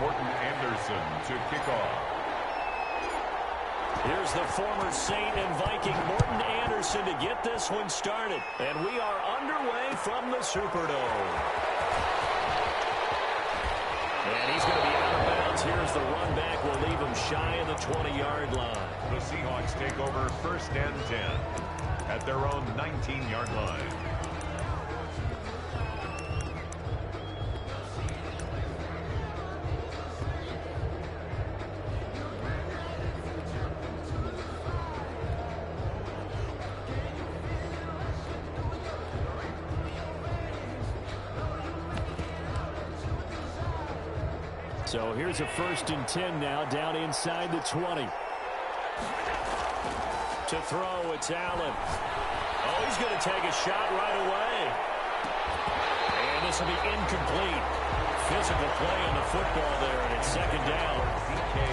Anderson to kick off. Here's the former Saint and Viking Morton Anderson to get this one started. And we are underway from the Superdome. And he's going to be out of bounds. Here's the run back. Will leave him shy of the 20-yard line. The Seahawks take over 1st and 10 at their own 19-yard line. So here's a 1st and 10 now, down inside the 20. To throw, it's Allen. Oh, he's going to take a shot right away. And this will be incomplete. Physical play on the football there, and it's 2nd down.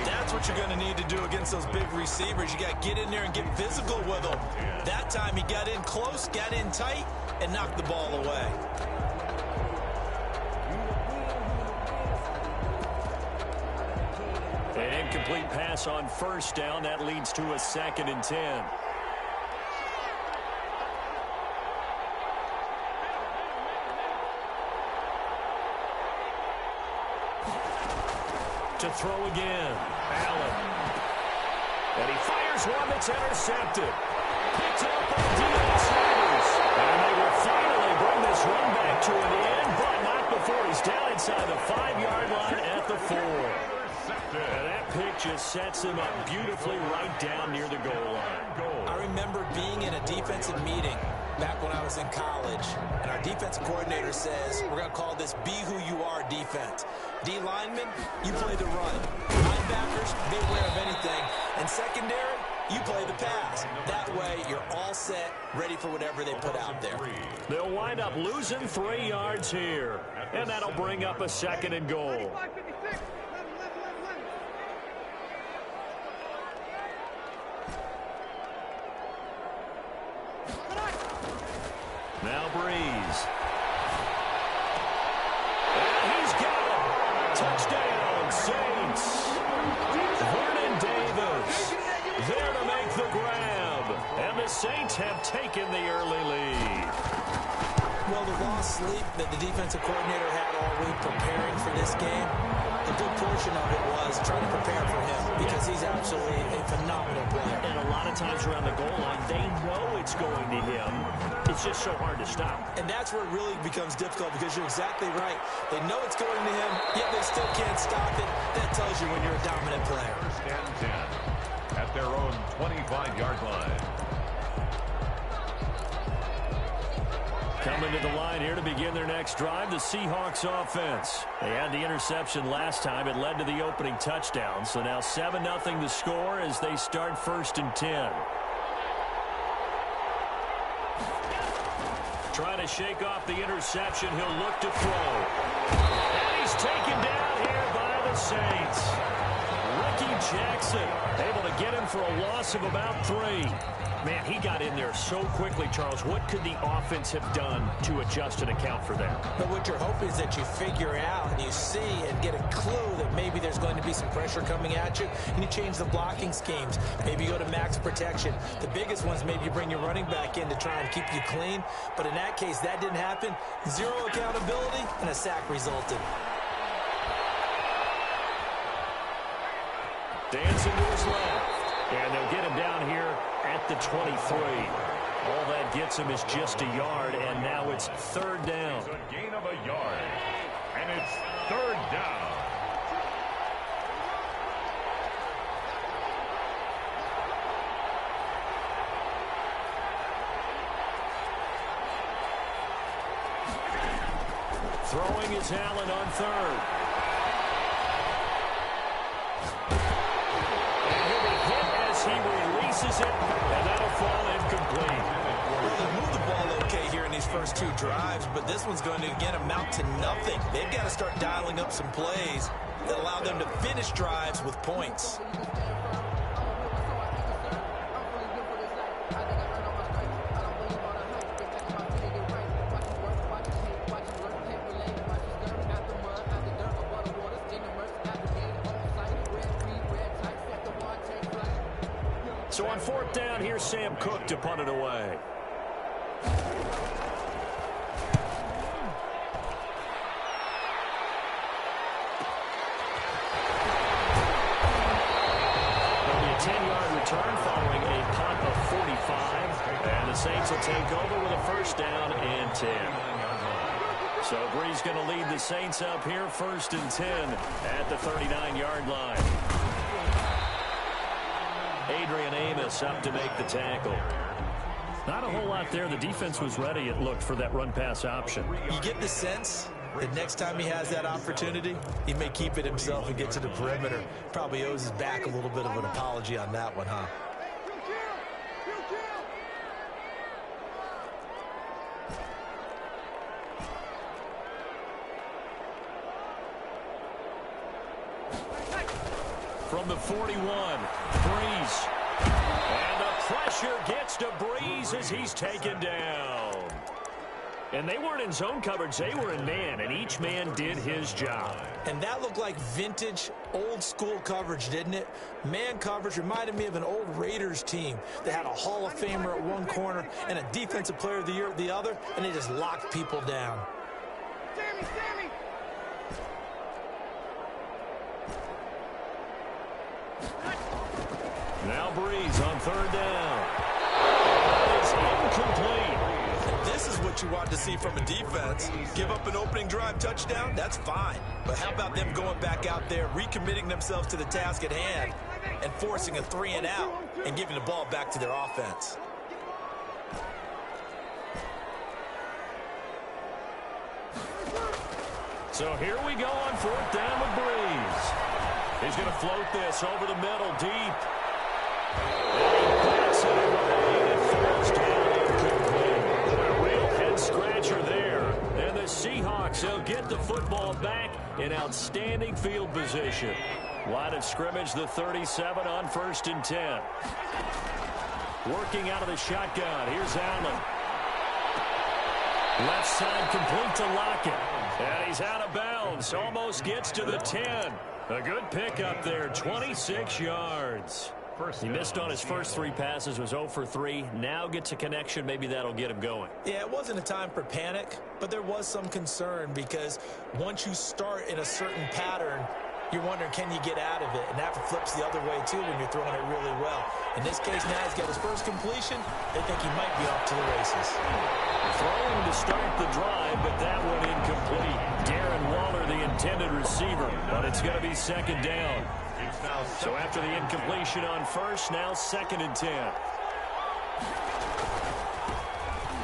That's what you're going to need to do against those big receivers. You got to get in there and get physical with them. That time he got in close, got in tight, and knocked the ball away. An incomplete pass on 1st down. That leads to a 2nd and 10. To throw again. Allen. And he fires one that's intercepted. Picked up by Deion Sanders. And they will finally bring this one back to an end, but not before he's down inside the 5-yard line at the 4. And that pick just sets him up beautifully right down near the goal line. I remember being in a defensive meeting back when I was in college, and our defensive coordinator says, we're going to call this Be Who You Are defense. D linemen, you play the run. Linebackers, be aware of anything. And secondary, you play the pass. That way, you're all set, ready for whatever they put out there. They'll wind up losing 3 yards here, and that'll bring up a 2nd and goal. Now Breeze. And he's got it. Touchdown, Saints. Vernon Davis there to make the grab. And the Saints have taken the early lead. Well, the lost sleep that the defensive coordinator had all week preparing for this game, a good portion of it was trying to prepare for him because he's absolutely a phenomenal player. And a lot of times around the goal line, they know it's going to him. It's just so hard to stop. And that's where it really becomes difficult because you're exactly right. They know it's going to him, yet they still can't stop it. That tells you when you're a dominant player. 1st and 10 at their own 25-yard line. Coming to the line here to begin their next drive, the Seahawks offense. They had the interception last time. It led to the opening touchdown. So now 7-0 to score as they start 1st and 10. Trying to shake off the interception. He'll look to throw. And he's taken down here by the Saints. Ricky Jackson able to get him for a loss of about 3. Man, he got in there so quickly, Charles. What could the offense have done to adjust and account for that? But what you're hoping is that you figure out and you see and get a clue that maybe there's going to be some pressure coming at you, and you change the blocking schemes. Maybe you go to max protection. The biggest ones, maybe you bring your running back in to try and keep you clean. But in that case, that didn't happen. 0 accountability, and a sack resulted. Dancing to his left. And they'll get him down here at the 23. All that gets him is just a yard, and now it's 3rd down. It's a gain of a yard, and it's 3rd down. Throwing is Allen on 3rd. He releases it, and that'll fall incomplete. Well, they moved the ball okay here in these first 2 drives, but this one's going to, again, amount to nothing. They've got to start dialing up some plays that allow them to finish drives with points. So on fourth down, here's Sam Cook to punt it away. There'll be a 10-yard return following a punt of 45. And the Saints will take over with a first down and 10. So Bree's going to lead the Saints up here, 1st and 10 at the 39-yard line. Adrian Amos up to make the tackle. Not a whole lot there. The defense was ready, it looked, for that run-pass option. You get the sense that next time he has that opportunity, he may keep it himself and get to the perimeter. Probably owes his back a little bit of an apology on that one, huh? From the 41, Breeze. And the pressure gets to Breeze as he's taken down. And they weren't in zone coverage. They were in man, and each man did his job. And that looked like vintage, old-school coverage, didn't it? Man coverage reminded me of an old Raiders team that had a Hall of Famer at one corner and a Defensive Player of the Year at the other, and they just locked people down. Sammy! Now Breeze on 3rd down. That is incomplete. This is what you want to see from a defense. Give up an opening drive touchdown, that's fine. But how about them going back out there, recommitting themselves to the task at hand, and forcing a 3-and-out and giving the ball back to their offense? So here we go on 4th down with Breeze. He's going to float this over the middle, deep. And he bats it away. It falls down incomplete. A real head-scratcher there. And the Seahawks, they'll get the football back in outstanding field position. Line of scrimmage, the 37 on 1st and 10. Working out of the shotgun. Here's Allen. Left side complete to Lockett. And he's out of bounds. Almost gets to the 10. A good pickup there, 26 yards. He missed on his first 3 passes, was 0 for 3. Now gets a connection. Maybe that'll get him going. Yeah, it wasn't a time for panic, but there was some concern because once you start in a certain pattern, you're wondering, can you get out of it? And that flips the other way, too, when you're throwing it really well. In this case, now he's got his first completion. They think he might be off to the races. Throwing to start the drive, but that one incomplete. Darren Waller, the intended receiver, but it's going to be 2nd down. So after the incompletion on 1st, now 2nd and 10.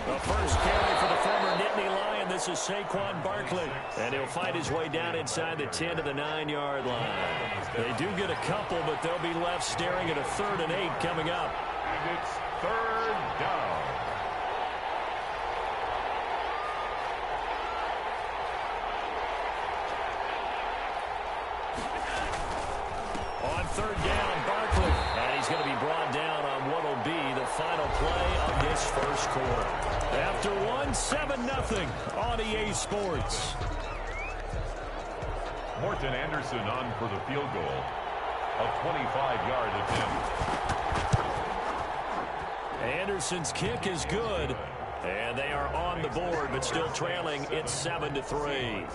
The first carry for the former Nittany Lion. This is Saquon Barkley. And he'll fight his way down inside the 10 to the 9-yard line. They do get a couple, but they'll be left staring at a 3rd and 8 coming up. And it's 3rd down. On 3rd down, Barkley. And he's going to be brought down on what will be the final play of this first quarter. After 7-0 on EA Sports. Morton Anderson on for the field goal. A 25-yard attempt. Anderson's kick is good. And they are on the board, but still trailing. It's 7-3.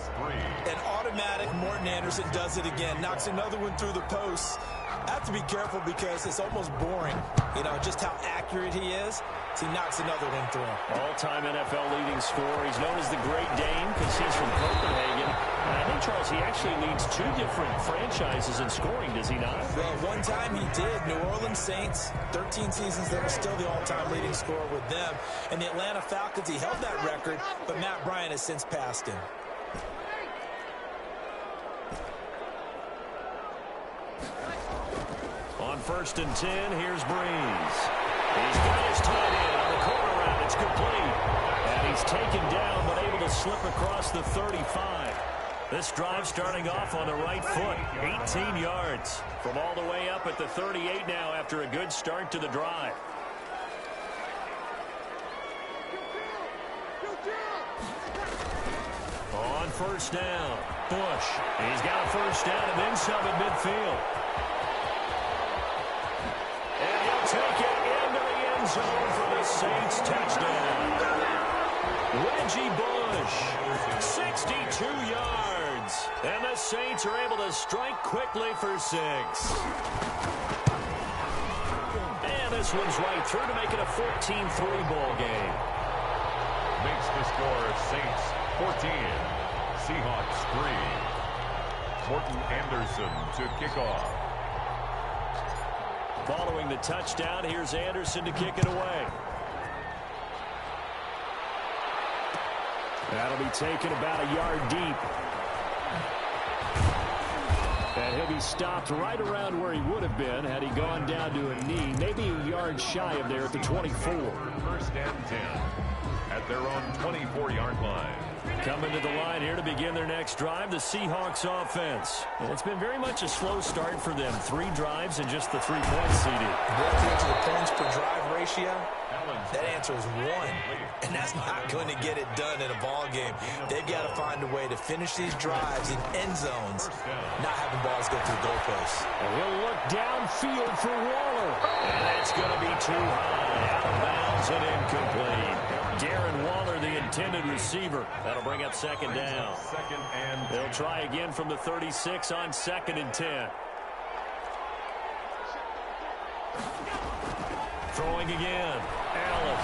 An automatic Morton Anderson does it again. Knocks another one through the post. I have to be careful because it's almost boring, you know, just how accurate he is. So he knocks another one through. All-time NFL leading scorer. He's known as the Great Dane because he's from Copenhagen. And I think, Charles, he actually leads 2 different franchises in scoring, does he not? Well, one time he did. New Orleans Saints, 13 seasons there, still the all-time leading scorer with them. And the Atlanta Falcons, he held that record, but Matt Bryant has since passed him. On 1st and 10, here's Breeze. He's got his tight end on the corner route. It's complete. And he's taken down, but able to slip across the 35. This drive starting off on the right foot. 18 yards from all the way up at the 38 now after a good start to the drive. On 1st down, Bush. He's got a 1st down and then some at midfield. And he'll take end zone for the Saints touchdown. Reggie Bush, 62 yards. And the Saints are able to strike quickly for 6. And this one's right through to make it a 14-3 ball game. Makes the score Saints 14, Seahawks 3. Morton Anderson to kick off. Following the touchdown, here's Anderson to kick it away. That'll be taken about a yard deep. And he'll be stopped right around where he would have been had he gone down to a knee, maybe a yard shy of there at the 24. First and 10 at their own 24-yard line. Coming to the line here to begin their next drive, the Seahawks offense. And it's been very much a slow start for them. 3 drives and just the 3 points seeded. What to the points per drive ratio? That answer is 1. And that's not going to get it done in a ball game. They've got to find a way to finish these drives in end zones, not having balls go through goalposts. And he'll look downfield for Waller. And it's going to be too high. Out of bounds and incomplete. Darren Waller, the intended receiver. That'll bring up second down. They'll try again from the 36 on 2nd and 10. Throwing again. Allen.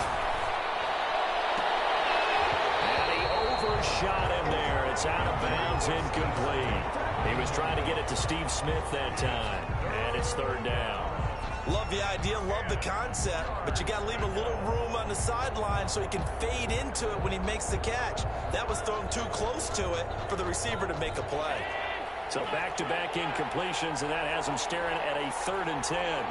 And he overshot him there. It's out of bounds, incomplete. He was trying to get it to Steve Smith that time. And it's 3rd down. Love the idea, love the concept, but you got to leave a little room on the sideline so he can fade into it when he makes the catch. That was thrown too close to it for the receiver to make a play. So back-to-back incompletions, and that has him staring at a 3rd and 10.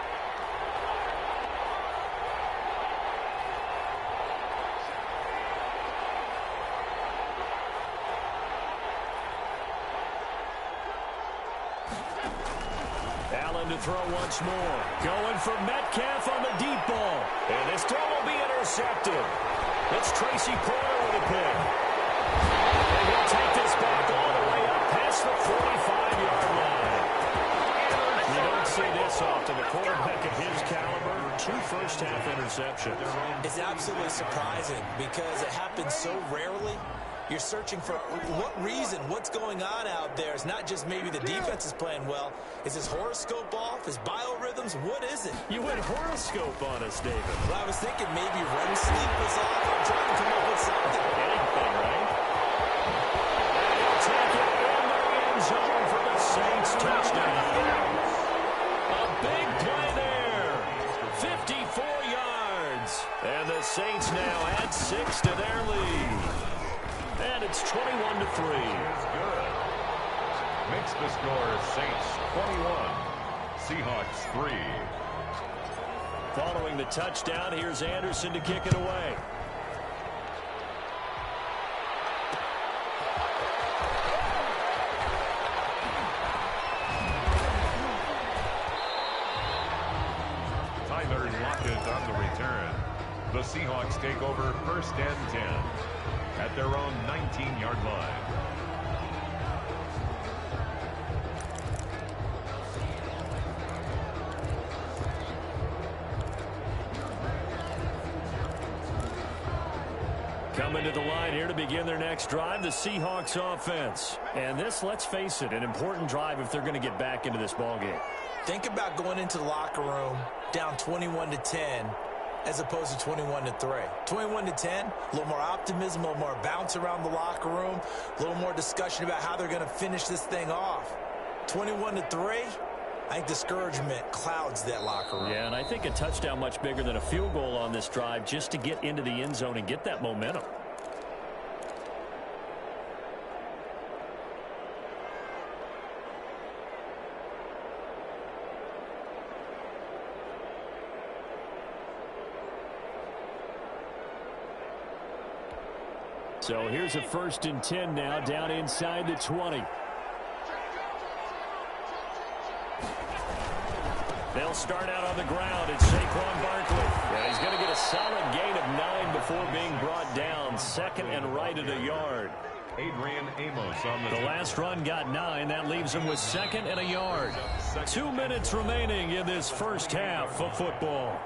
Allen to throw once more. Going for Metcalf on the deep ball. And this throw will be intercepted. It's Tracy Porter with a pick. And he'll take this back all the way up past the 45-yard line. You don't see this often. A quarterback of his caliber, 2 first-half interceptions. It's absolutely surprising because it happens so rarely. You're searching for what reason, what's going on out there. It's not just maybe the defense is playing well. Is his horoscope off? His biorhythms? What is it? You went horoscope on us, David. Well, I was thinking maybe REM sleep was off. I'm trying to come up with something. Anything, right? And he'll take it in the end zone for the Saints touchdown. A big play there. 54 yards. And the Saints now add 6 to their lead. And it's 21-3. Good. Makes the score Saints 21, Seahawks 3. Following the touchdown, here's Anderson to kick it away. Tyler Lockett on the return. The Seahawks take over 1st and 10 at their own 19-yard line. Coming to the line here to begin their next drive, the Seahawks offense. And this, let's face it, an important drive if they're going to get back into this ballgame. Think about going into the locker room down 21-10 as opposed to 21-3. 21-10, a little more optimism, a little more bounce around the locker room, a little more discussion about how they're going to finish this thing off. 21-3, I think discouragement clouds that locker room. Yeah, and I think a touchdown much bigger than a field goal on this drive just to get into the end zone and get that momentum. So here's a 1st and 10 now, down inside the 20. They'll start out on the ground. It's Saquon Barkley. Yeah, he's going to get a solid gain of 9 before being brought down. 2nd and right at a yard. Adrian Amos on The last run got 9. That leaves him with 2nd and a yard. 2 minutes remaining in this first half of football.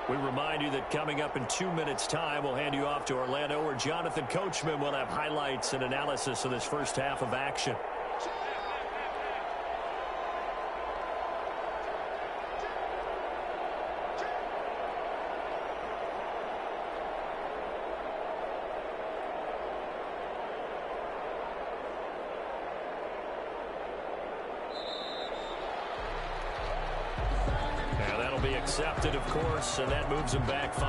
We remind you that coming up in 2 minutes' time, we'll hand you off to Orlando, where Jonathan Coachman will have highlights and analysis of this first half of action. Accepted, of course, and that moves him back 5.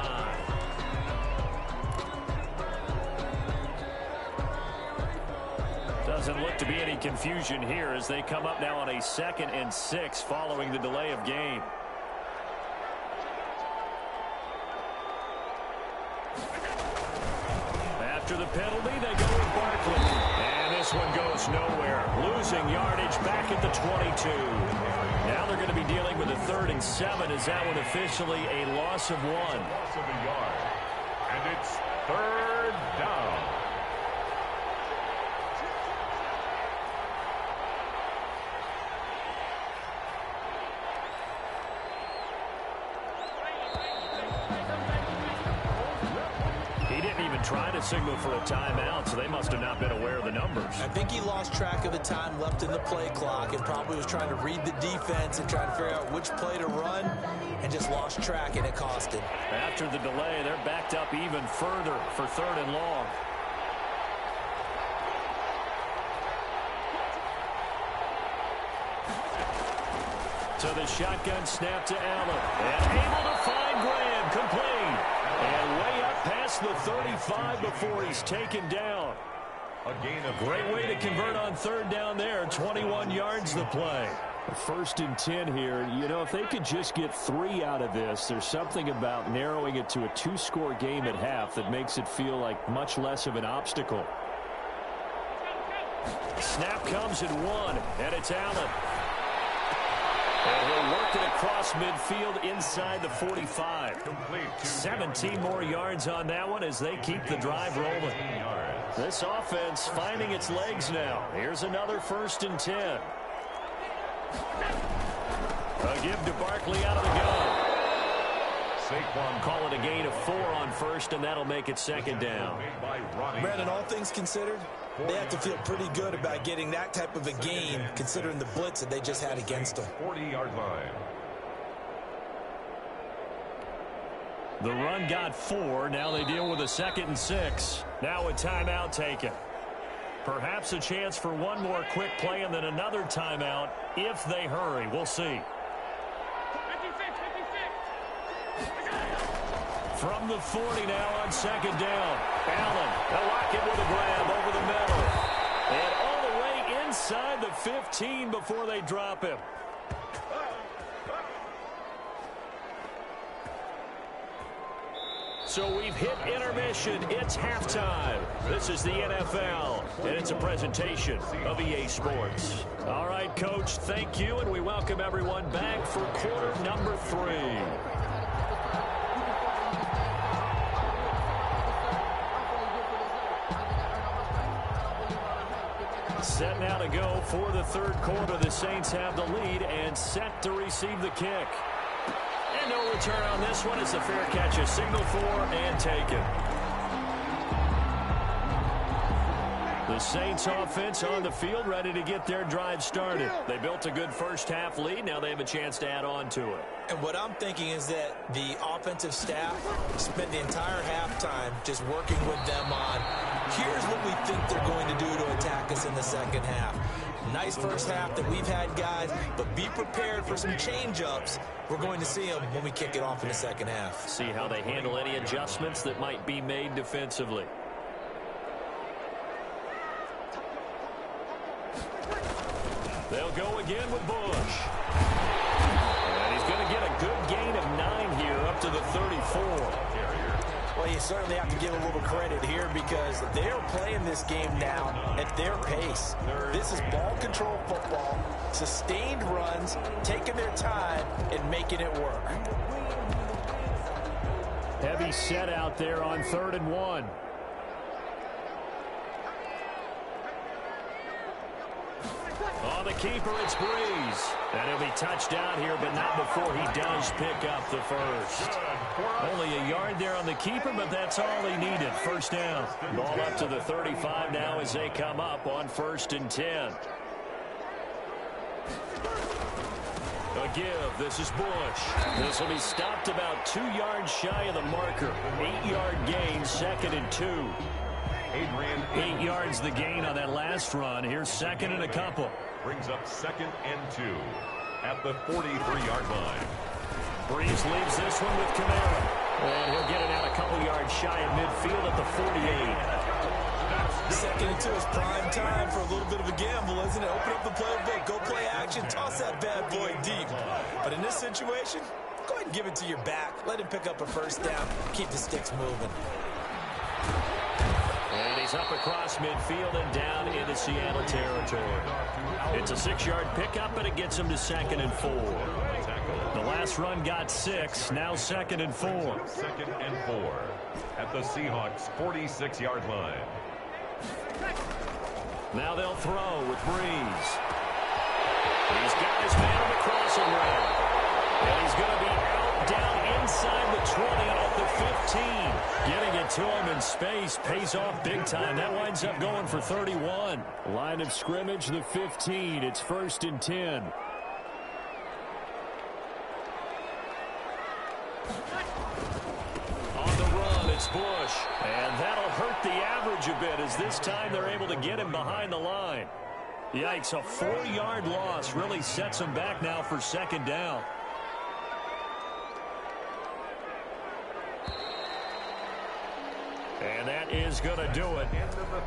Doesn't look to be any confusion here as they come up now on a 2nd and 6 following the delay of game. After the penalty, they go with Barkley. And this one goes nowhere. Losing yardage back at the 22. Now they're going to be dealing with a 3rd and 7. Is that one officially a loss of 1? Loss of a yard. And it's 3rd down. He didn't even try to signal for a timeout, so they must have not been aware of the numbers. I think he lost track of the time left in the play clock and probably was trying to read the defense and trying to figure out which play to run and just lost track, and it cost him. After the delay, they're backed up even further for 3rd and long. To the shotgun snap to Allen. And able to find Graham. Complete. And way up past the 35 before he's taken down. A gain of Great way to convert on 3rd down there. 21 yards the play. 1st and 10 here. You know, if they could just get 3 out of this, there's something about narrowing it to a 2-score game at half that makes it feel like much less of an obstacle. Snap comes at 1, and it's Allen. And he'll work it across midfield inside the 45. 17 more yards on that one as they keep the drive rolling. This offense finding its legs now. Here's another 1st and 10. A give to Barkley out of the gun. Saquon Call it a gain of 4 on 1st, and that'll make it 2nd down. Brandon, all things considered, they have to feel pretty good about getting that type of a gain considering the blitz that they just had against them. 40-yard line. The run got 4. Now they deal with a 2nd and 6. Now a timeout taken. Perhaps a chance for one more quick play and then another timeout if they hurry. We'll see. From the 40 now on 2nd down. Allen, they'll lock it with a grab over the middle. And all the way inside the 15 before they drop him. So we've hit intermission. It's halftime. This is the NFL, and it's a presentation of EA Sports. All right, Coach, thank you, and we welcome everyone back for quarter number 3. Set now to go for the 3rd quarter. The Saints have the lead and set to receive the kick. And no return on this one. It's a fair catch, a signal for and taken. The Saints offense on the field ready to get their drive started. They built a good first half lead. Now they have a chance to add on to it. And what I'm thinking is that the offensive staff spent the entire halftime just working with them on, here's what we think they're going to do to attack us in the second half. Nice first half that we've had, guys, but be prepared for some change-ups. We're going to see them when we kick it off in the second half. See how they handle any adjustments that might be made defensively. They'll go again with Bush. And he's going to get a good gain of 9 here up to the 34. Well, you certainly have to give a little credit here because they're playing this game now at their pace. This is ball control football, sustained runs, taking their time and making it work. Heavy set out there on 3rd and 1. On the keeper, it's Breeze. And he'll be touched down here, but not before he does pick up the first. Only a yard there on the keeper, but that's all he needed. First down. Ball up to the 35 now as they come up on 1st and 10. A give. This is Bush. This will be stopped about 2 yards shy of the marker. 8-yard gain, 2nd and 2. 8 yards the gain on that last run. Here's 2nd and a couple. Brings up 2nd and 2 at the 43-yard line. Breeze leaves this one with Kamara. And he'll get it out a couple yards shy of midfield at the 48. 2nd and 2 is prime time for a little bit of a gamble, isn't it? Open up the playbook, go play action, toss that bad boy deep. But in this situation, go ahead and give it to your back. Let him pick up a first down. Keep the sticks moving. And he's up across midfield and down into Seattle territory. It's a 6-yard pickup, but it gets him to 2nd and 4. The last run got 6, now 2nd and 4. 2nd and 4 at the Seahawks' 46-yard line. Now they'll throw with Breeze. He's got his man on the crossing route. And he's going to be out down inside the 20 at the 15. Getting it to him in space pays off big time. That winds up going for 31. Line of scrimmage, the 15. It's 1st and 10. On the run, it's Bush. And that'll hurt the average a bit as this time they're able to get him behind the line. Yikes, a 4-yard loss really sets him back now for 2nd down. And that is going to do it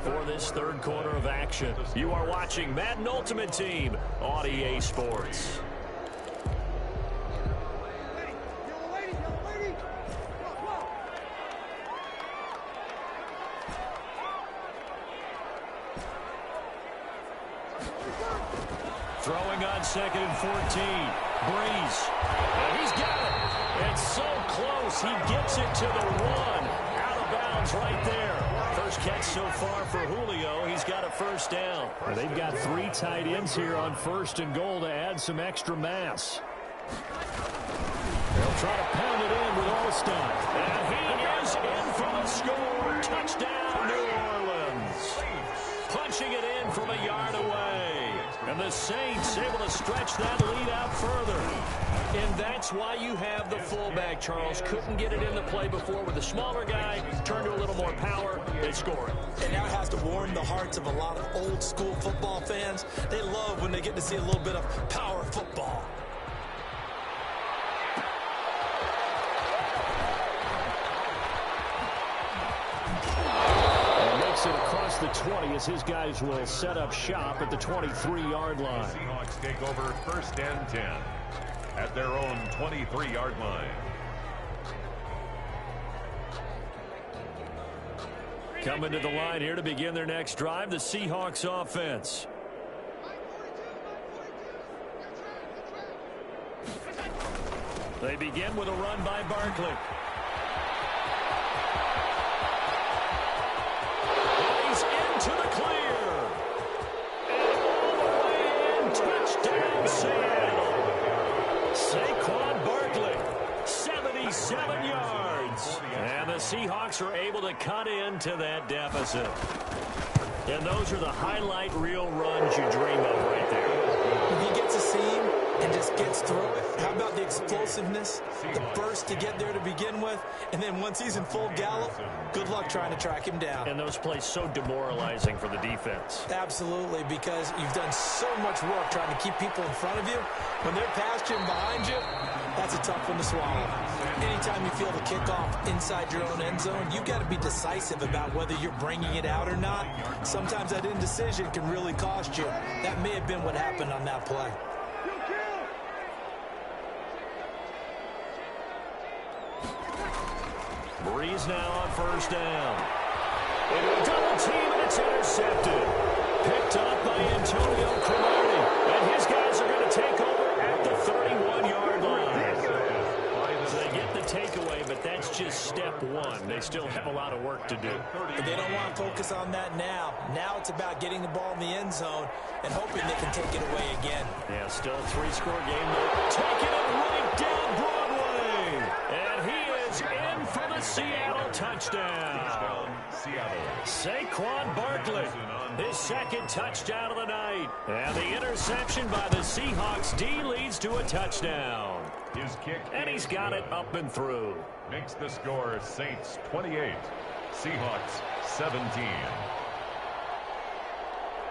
for this 3rd quarter of action. You are watching Madden Ultimate Team on EA Sports. Throwing on 2nd and 14. Breeze. And he's got it. It's so close. He gets it to the 1. Out of bounds right there. First catch so far for Julio. He's got a first down. They've got 3 tight ends here on 1st and goal to add some extra mass. They'll try to pound it in with Alstott. And he is in for the score. Touchdown, New Orleans. Punching it in from a yard away. And the Saints able to stretch that lead out further. And that's why you have the fullback, Charles. Couldn't get it in the play before with the smaller guy. Turned to a little more power. They score it. And now it has to warm the hearts of a lot of old school football fans. They love when they get to see a little bit of power football. It across the 20 as his guys will set up shop at the 23-yard line. The Seahawks take over 1st and 10 at their own 23-yard line. Coming to the line here to begin their next drive, the Seahawks offense. They begin with a run by Barkley. To the clear. And all the way in. Touchdown, Seattle. Saquon Barkley, 77 yards. And the Seahawks are able to cut into that deficit. And those are the highlight reel runs you dream of right there. If he gets a seam and just gets through it, how about the explosiveness, the burst to get there to begin with, and then once he's in full gallop, good luck trying to track him down. And those plays so demoralizing for the defense. Absolutely, because you've done so much work trying to keep people in front of you. When they're past you and behind you, that's a tough one to swallow. Anytime you feel the kickoff inside your own end zone, you've got to be decisive about whether you're bringing it out or not. Sometimes that indecision can really cost you. That may have been what happened on that play. Breeze now on first down. Into a double team, and it's intercepted. Picked up by Antonio Cromartie. And his guys are going to take over at the 31-yard line. So they get the takeaway, but that's just step one. They still have a lot of work to do. But they don't want to focus on that now. Now it's about getting the ball in the end zone and hoping they can take it away again. Yeah, still a three-score game. They're taking it right down Broadway. And he is in for the Seattle touchdown. Saquon Barkley, his second touchdown of the night. And the interception by the Seahawks D leads to a touchdown. His kick, and he's got it up and through. Makes the score Saints 28, Seahawks 17.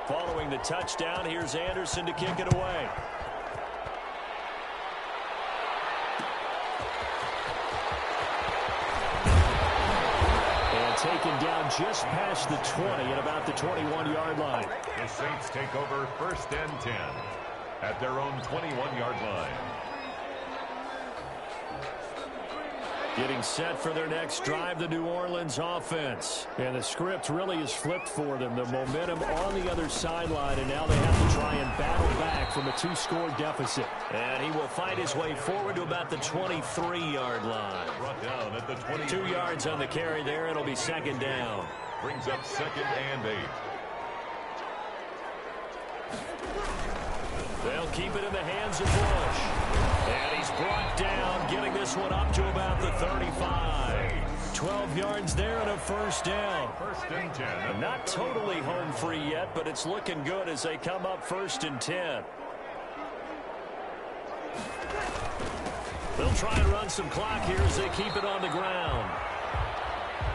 Following the touchdown, here's Anderson to kick it away. And taken down just past the 20 at about the 21-yard line. The Saints take over 1st and 10 at their own 21-yard line. Getting set for their next drive, the New Orleans offense. And the script really is flipped for them. The momentum on the other sideline, and now they have to try and battle back from a 2-score deficit. And he will fight his way forward to about the 23-yard line. Brought down at the 20. 2 yards on the carry there. It'll be second down. Brings up 2nd and 8. They'll keep it in the hands of Bush. And he's brought down, getting this one up to about the 35. 12 yards there and a first down. 1st and 10. Not totally home free yet, but it's looking good as they come up 1st and 10. They'll try and run some clock here as they keep it on the ground.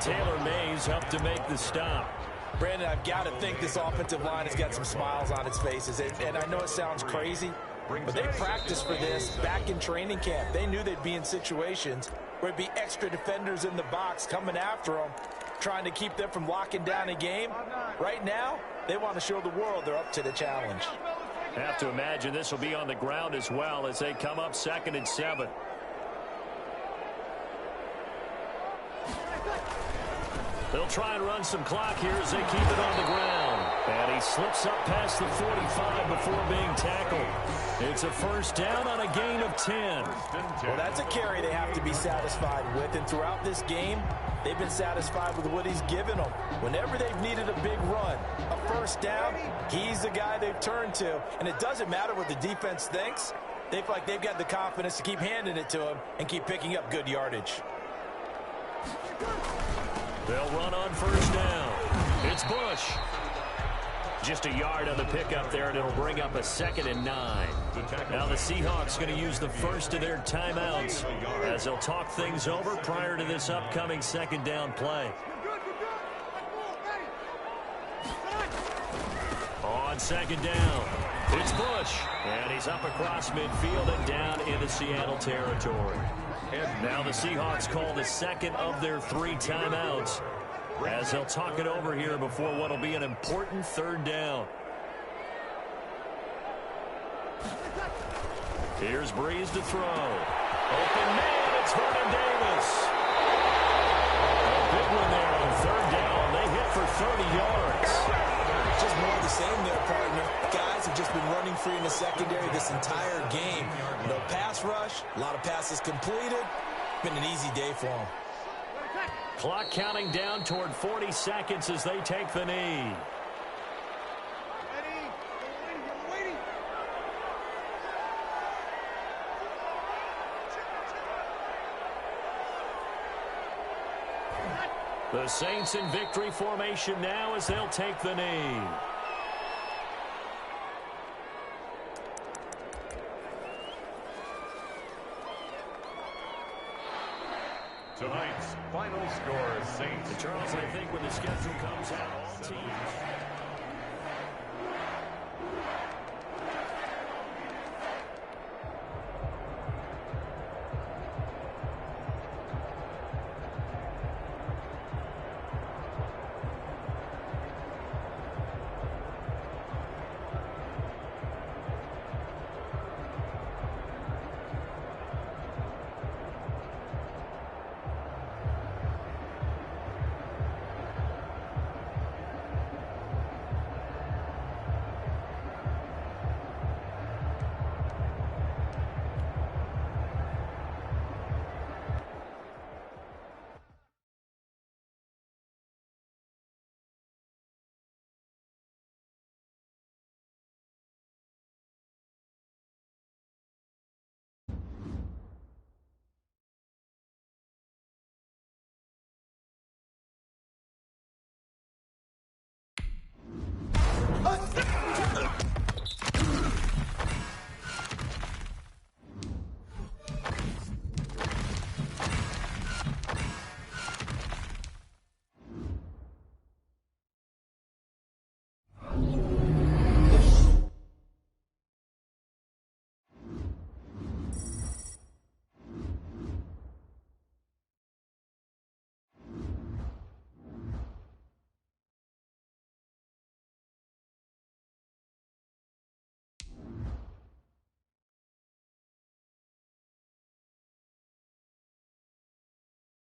Taylor Mays helped to make the stop. Brandon, I've got to think this offensive line has got some smiles on its faces. And I know it sounds crazy, but they practiced for this back in training camp. They knew they'd be in situations where it'd be extra defenders in the box coming after them, trying to keep them from locking down a game. Right now, they want to show the world they're up to the challenge. I have to imagine this will be on the ground as well as they come up 2nd and 7. They'll try and run some clock here as they keep it on the ground. And he slips up past the 45 before being tackled. It's a first down on a gain of 10. Well, that's a carry they have to be satisfied with. And throughout this game, they've been satisfied with what he's given them. Whenever they've needed a big run, a first down, he's the guy they've turned to. And it doesn't matter what the defense thinks. They feel like they've got the confidence to keep handing it to him and keep picking up good yardage. They'll run on first down. It's Bush. Just a yard on the pickup there, and it'll bring up a 2nd and 9. Now the Seahawks going to use the first of their timeouts as they'll talk things over prior to this upcoming 2nd down play. On 2nd down, it's Bush. And he's up across midfield and down into Seattle territory. Now the Seahawks call the 2nd of their 3 timeouts as they'll talk it over here before what will be an important 3rd down. Here's Breeze to throw. Open man, it's Vernon Davis. A big one there on 3rd down. They hit for 30 yards. Just more of the same there, partner. Guys have just been running free in the secondary this entire game. No pass rush, a lot of passes completed. Been an easy day for them. Clock counting down toward 40 seconds as they take the knee. The Saints in victory formation now as they'll take the knee. Tonight's final score, Saints. Charles, I think when the schedule comes out, all teams...